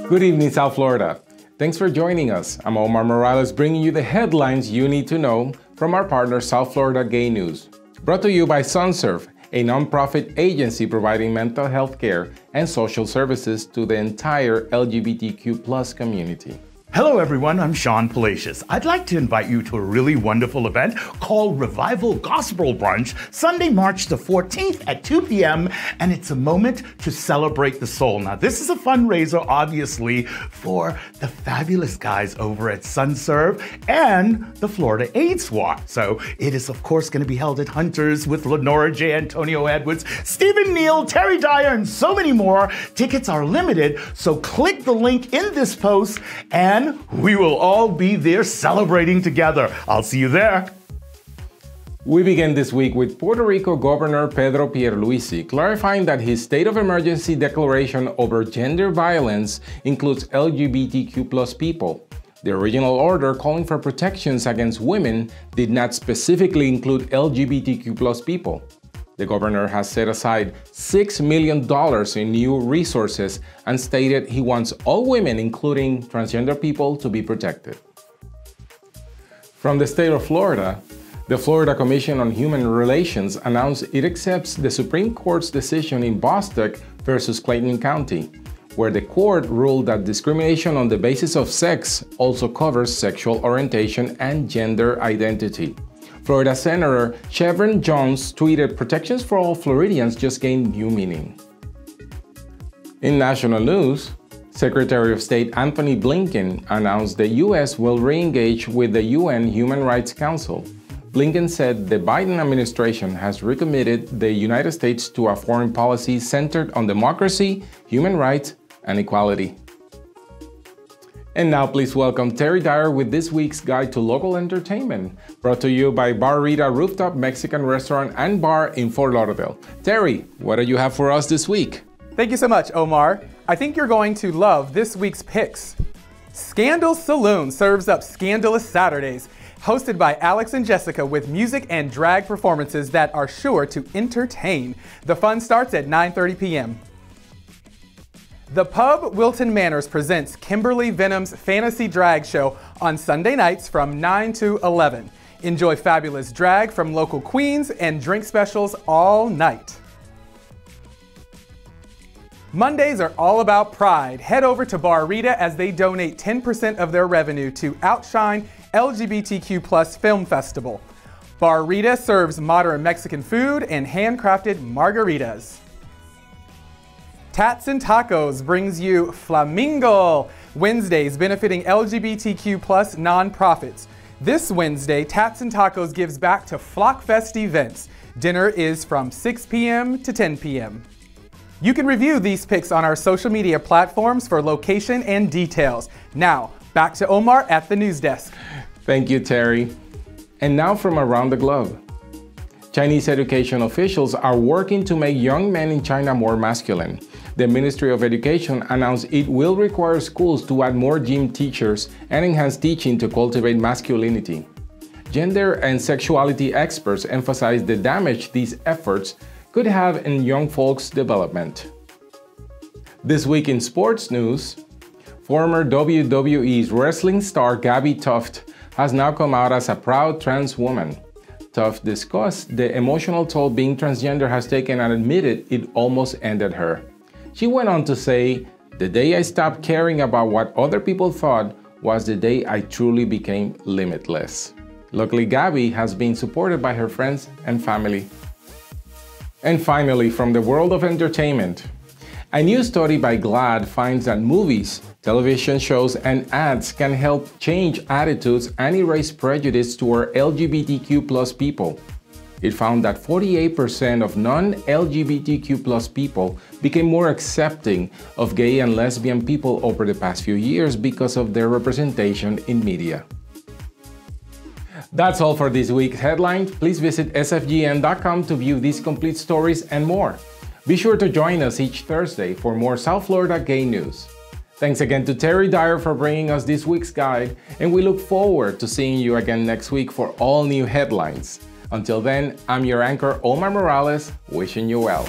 Good evening, South Florida. Thanks for joining us. I'm Omar Morales, bringing you the headlines you need to know from our partner, South Florida Gay News. Brought to you by SunServe, a nonprofit agency providing mental health care and social services to the entire LGBTQ+ community. Hello everyone, I'm Sean Palacios. I'd like to invite you to a really wonderful event called Revival Gospel Brunch, Sunday, March the 14th at 2 p.m. and it's a moment to celebrate the soul. Now this is a fundraiser obviously for the fabulous guys over at SunServe and the Florida AIDS Walk. So it is of course going to be held at Hunter's with Lenora J. Antonio Edwards, Stephen Neal, Terry Dyer, and so many more. Tickets are limited, so click the link in this post and we will all be there celebrating together. I'll see you there. We begin this week with Puerto Rico Governor Pedro Pierluisi clarifying that his state of emergency declaration over gender violence includes LGBTQ+ people. The original order calling for protections against women did not specifically include LGBTQ+ people. The governor has set aside $6 million in new resources and stated he wants all women, including transgender people, to be protected. From the state of Florida, the Florida Commission on Human Relations announced it accepts the Supreme Court's decision in Bostock versus Clayton County, where the court ruled that discrimination on the basis of sex also covers sexual orientation and gender identity. Florida Senator Chevron Jones tweeted, "Protections for all Floridians just gained new meaning." In national news, Secretary of State Anthony Blinken announced the U.S. will re-engage with the UN Human Rights Council. Blinken said the Biden administration has recommitted the United States to a foreign policy centered on democracy, human rights, and equality. And now please welcome Terry Dyer with this week's Guide to Local Entertainment, brought to you by Bar Rita Rooftop Mexican Restaurant and Bar in Fort Lauderdale. Terry, what do you have for us this week? Thank you so much, Omar. I think you're going to love this week's picks. Scandal Saloon serves up Scandalous Saturdays, hosted by Alex and Jessica with music and drag performances that are sure to entertain. The fun starts at 9:30 p.m. The Pub Wilton Manors presents Kimberly Venom's Fantasy Drag Show on Sunday nights from 9 to 11. Enjoy fabulous drag from local queens and drink specials all night. Mondays are all about pride. Head over to Bar Rita as they donate 10% of their revenue to Outshine LGBTQ+ Film Festival. Bar Rita serves modern Mexican food and handcrafted margaritas. Tats and Tacos brings you Flamingo Wednesdays benefiting LGBTQ+ nonprofits. This Wednesday, Tats and Tacos gives back to Flockfest events. Dinner is from 6 p.m. to 10 p.m. You can review these picks on our social media platforms for location and details. Now, back to Omar at the news desk. Thank you, Terry. And now from around the globe. Chinese education officials are working to make young men in China more masculine. The Ministry of Education announced it will require schools to add more gym teachers and enhance teaching to cultivate masculinity. Gender and sexuality experts emphasize the damage these efforts could have in young folks' development. This week in sports news, former WWE's wrestling star Gabby Tuft has now come out as a proud trans woman. Tuft discussed the emotional toll being transgender has taken and admitted it almost ended her. She went on to say, "The day I stopped caring about what other people thought was the day I truly became limitless." Luckily, Gabby has been supported by her friends and family. And finally, from the world of entertainment, a new study by GLAAD finds that movies, television shows, and ads can help change attitudes and erase prejudice toward LGBTQ+ people. It found that 48% of non-LGBTQ+ people became more accepting of gay and lesbian people over the past few years because of their representation in media. That's all for this week's headline. Please visit SFGN.com to view these complete stories and more. Be sure to join us each Thursday for more South Florida gay news. Thanks again to Terry Dyer for bringing us this week's guide, and we look forward to seeing you again next week for all new headlines. Until then, I'm your anchor, Omar Morales, wishing you well.